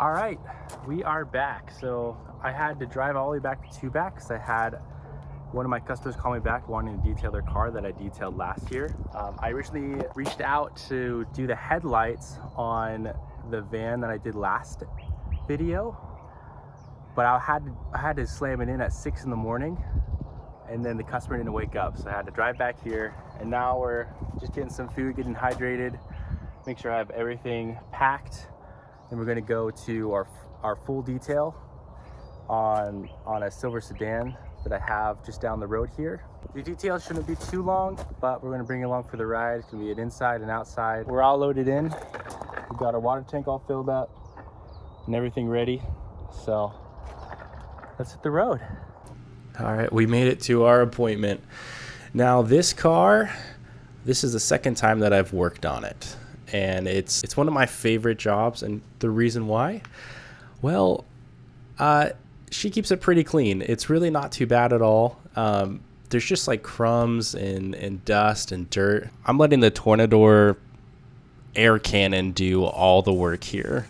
All right, we are back. So I had to drive all the way back to Tubac because I had one of my customers call me back wanting to detail their car that I detailed last year. I originally reached out to do the headlights on the van that I did last video, but I had to slam it in at 6 in the morning, and then the customer didn't wake up, so I had to drive back here. And now we're just getting some food, getting hydrated, make sure I have everything packed. And we're gonna go to our full detail on a silver sedan that I have just down the road here. The detail shouldn't be too long, but we're gonna bring you along for the ride. It's gonna be an inside and outside. We're all loaded in. We've got our water tank all filled up and everything ready. So let's hit the road. All right, we made it to our appointment. Now this car, this is the second time that I've worked on it. And it's one of my favorite jobs, and the reason why, well, she keeps it pretty clean. It's really not too bad at all. There's just like crumbs and dust and dirt. I'm letting the Tornador air cannon do all the work here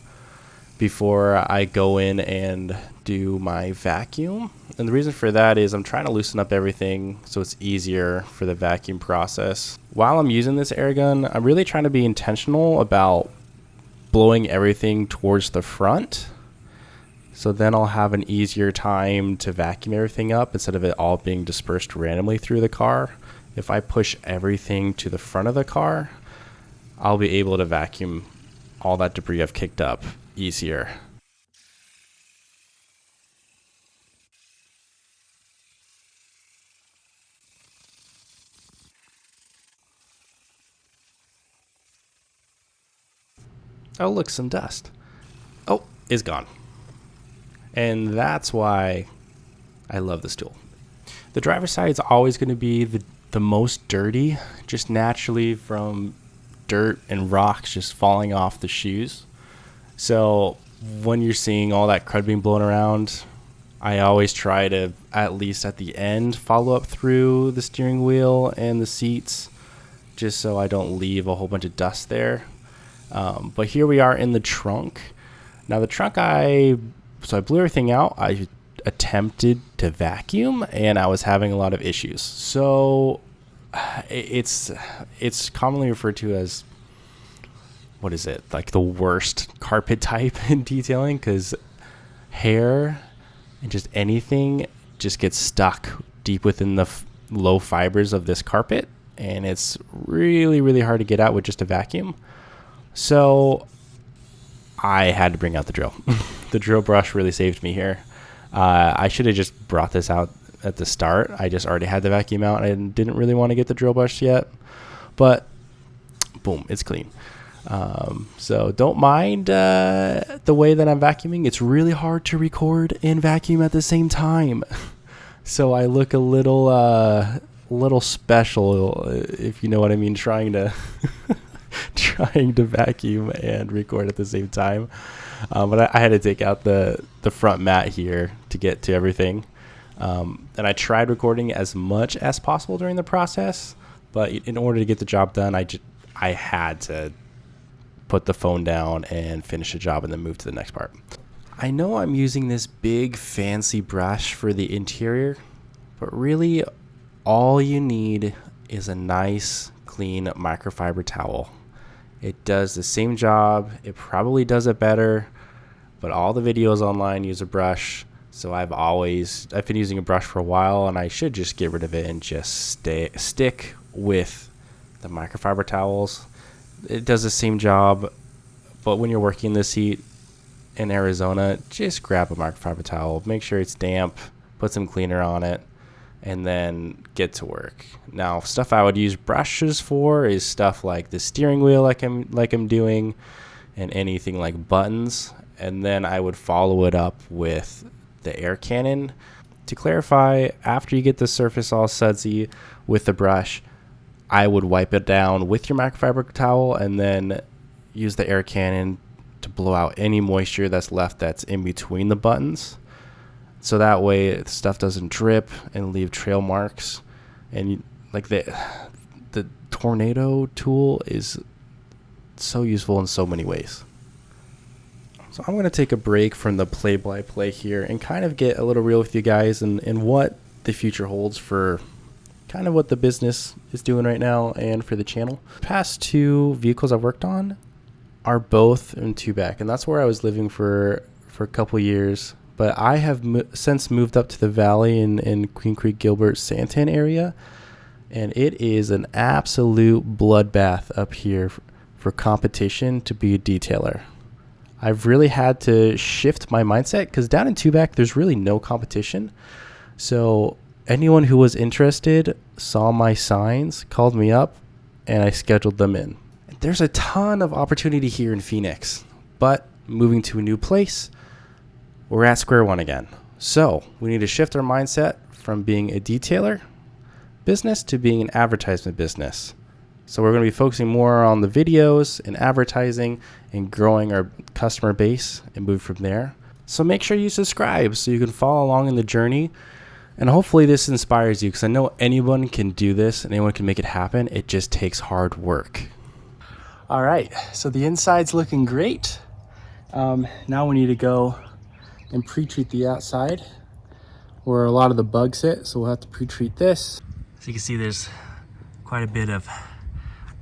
before I go in and do my vacuum. And the reason for that is I'm trying to loosen up everything so it's easier for the vacuum process. While I'm using this air gun, I'm really trying to be intentional about blowing everything towards the front. So then I'll have an easier time to vacuum everything up instead of it all being dispersed randomly through the car. If I push everything to the front of the car, I'll be able to vacuum all that debris I've kicked up easier. Oh, look, some dust. Oh, it's gone. And that's why I love this tool. The driver's side is always going to be the most dirty, just naturally from dirt and rocks just falling off the shoes. So when you're seeing all that crud being blown around, I always try to, at least at the end, follow up through the steering wheel and the seats, just so I don't leave a whole bunch of dust there. But here we are in the trunk. Now the trunk, I blew everything out. I attempted to vacuum and I was having a lot of issues. So it's commonly referred to as, what is it, like the worst carpet type in detailing, because hair and just anything just gets stuck deep within the low fibers of this carpet, and it's really, really hard to get out with just a vacuum. So I had to bring out the drill. The drill brush really saved me here. I should have just brought this out at the start. I just already had the vacuum out and didn't really want to get the drill brush yet. But boom, it's clean. So don't mind the way that I'm vacuuming. It's really hard to record and vacuum at the same time. So I look a little special, if you know what I mean, trying to vacuum and record at the same time. But I had to take out the front mat here to get to everything. And I tried recording as much as possible during the process, but in order to get the job done, I had to put the phone down and finish the job and then move to the next part. I know I'm using this big fancy brush for the interior, but really all you need is a nice clean microfiber towel. It does the same job. It probably does it better, but all the videos online use a brush. So I've been using a brush for a while, and I should just get rid of it and just stick with the microfiber towels. It does the same job, but when you're working this heat in Arizona, just grab a microfiber towel, make sure it's damp, put some cleaner on it, and then get to work. Now, stuff I would use brushes for is stuff like the steering wheel, like I'm doing, and anything like buttons. And then I would follow it up with the air cannon. To clarify, after you get the surface all sudsy with the brush, I would wipe it down with your microfiber towel and then use the air cannon to blow out any moisture that's left that's in between the buttons. So that way stuff doesn't drip and leave trail marks. And like the Tornado tool is so useful in so many ways. So I'm going to take a break from the play-by-play here and kind of get a little real with you guys and what the future holds for kind of what the business is doing right now and for the channel. The past 2 vehicles I've worked on are both in 2-back, and that's where I was living for a couple years. But I have since moved up to the valley in Queen Creek, Gilbert, Santan area, and it is an absolute bloodbath up here for competition to be a detailer. I've really had to shift my mindset because down in 2-back, there's really no competition. So anyone who was interested saw my signs, called me up, and I scheduled them in. There's a ton of opportunity here in Phoenix, but moving to a new place, we're at square one again. So we need to shift our mindset from being a detailer business to being an advertisement business. So we're going to be focusing more on the videos and advertising and growing our customer base and move from there. So make sure you subscribe so you can follow along in the journey. And hopefully this inspires you because I know anyone can do this and anyone can make it happen. It just takes hard work. All right, so the inside's looking great. Now we need to go and pre-treat the outside where a lot of the bugs sit. So we'll have to pre-treat this. So you can see there's quite a bit of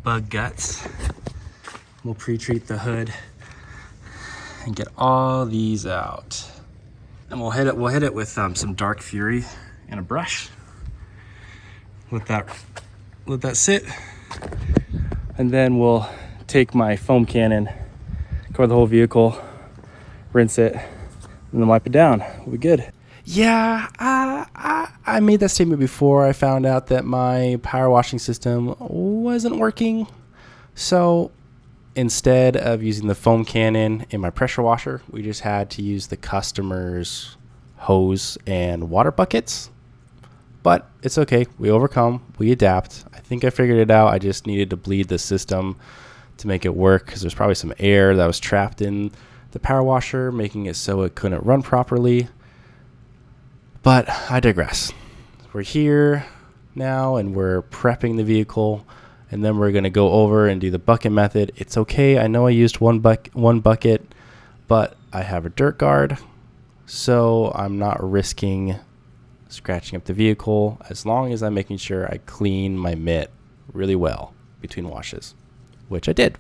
bug guts. We'll pre-treat the hood and get all these out. And we'll hit it with some Dark Fury and a brush. Let that sit. And then we'll take my foam cannon, cover the whole vehicle, rinse it, and then wipe it down. We'll be good. Yeah, I made that statement before I found out that my power washing system wasn't working. So instead of using the foam cannon in my pressure washer, we just had to use the customer's hose and water buckets. But it's okay. We overcome. We adapt. I think I figured it out. I just needed to bleed the system to make it work because there's probably some air that was trapped in the power washer, making it so it couldn't run properly. But I digress. We're here now and we're prepping the vehicle, and then we're going to go over and do the bucket method. It's okay. I know I used one bucket, but I have a dirt guard, so I'm not risking scratching up the vehicle as long as I'm making sure I clean my mitt really well between washes, which I did.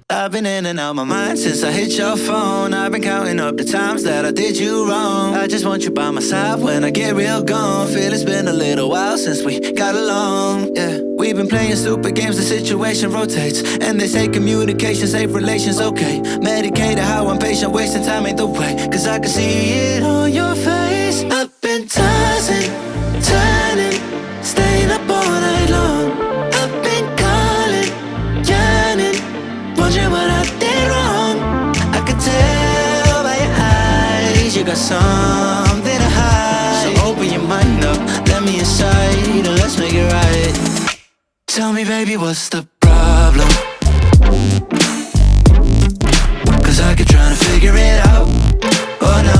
I've been in and out my mind since I hit your phone. I've been counting up the times that I did you wrong. I just want you by my side when I get real gone. Feel it's been a little while since we got along. Yeah, we've been playing stupid games, the situation rotates, and they say communication, safe relations, okay. Medicated how I'm patient, wasting time ain't the way, cause I can see it on your face. I've been tossing, turning, staying up all night long. I've been calling, yearning, wondering what I did wrong. I could tell by your eyes you got something to hide. So open your mind up, let me inside, and let's make it right. Tell me, baby, what's the problem? Cause I keep trying to figure it out. Oh no,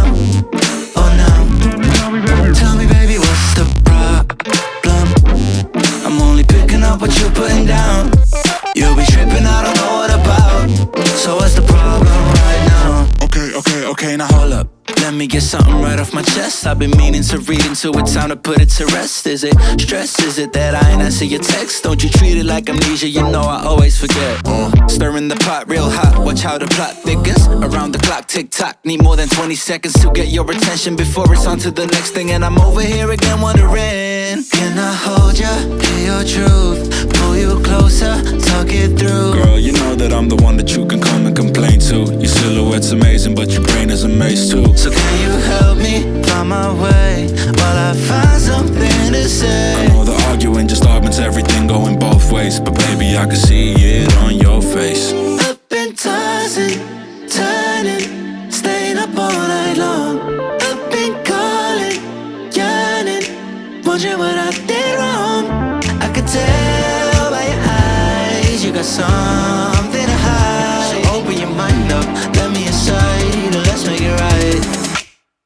oh no. Tell me, baby, what's the problem? I'm only picking up what you're putting down. You'll be tripping, I don't know what about. So what's the problem right now? Okay, now hold up. Let me get something right off my chest. I've been meaning to read into it, time to put it to rest. Is it stress? Is it that I ain't answer your text? Don't you treat it like amnesia, you know I always forget. Stirring the pot real hot, watch how the plot thickens. Around the clock, tick tock, need more than 20 seconds to get your attention before it's on to the next thing. And I'm over here again wondering, can I hold ya, hear your truth, pull you closer, talk it through? Girl, you know that I'm the one that you can come and complain to. Your silhouette's amazing, but your brain is a maze too. So can you help me find my way while I find something to say? I know the arguing just augments everything going both ways, but baby, I can see it on your face. I've been tossing, turning, staying up all night long. I've been calling, yearning, wondering what I did wrong. I could tell by your eyes you got something to hide. So open your mind up, let me inside, and let's make it right.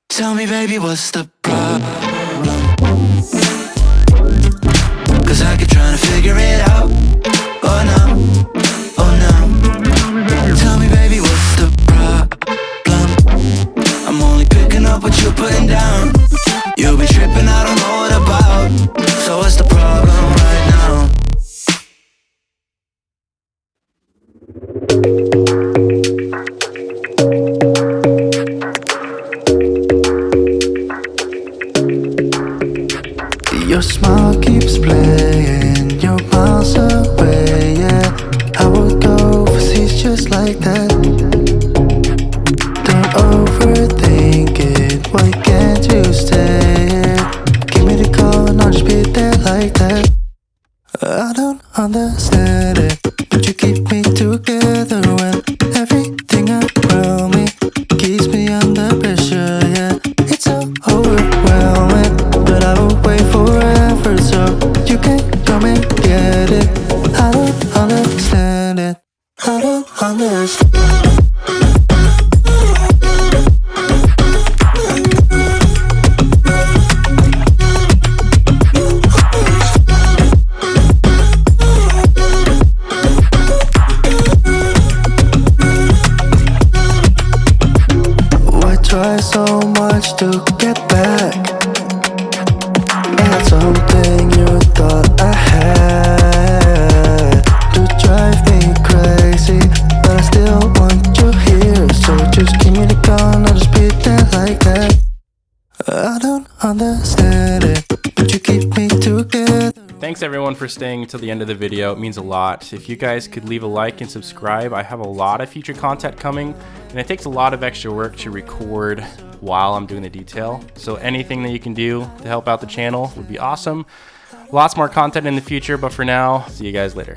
Tell me, baby, what's the problem? Cause I keep trying to figure it out. Oh no, oh no. Tell me, baby, what's the problem? up what you're putting down. You be tripping, I don't know what about. So what's the problem right now? Your smile keeps playing, you're miles away, yeah. I would go overseas just like that. Don't overthink it, why can't you stay here? Give me the call and I'll just be there like that. I don't understand it, but you keep me together when everything around me keeps me under pressure, yeah. It's so overwhelming, but I will wait forever so you can come and get it. I don't understand it, I don't understand. Try so much to get back at something you thought I had to drive me crazy, but I still want you here. So just give me the call and I'll just be there like that. I don't understand it, but you keep me together. Thanks everyone for staying till the end of the video. It means a lot. If you guys could leave a like and subscribe, I have a lot of future content coming, and it takes a lot of extra work to record while I'm doing the detail. So anything that you can do to help out the channel would be awesome. Lots more content in the future, but for now, see you guys later.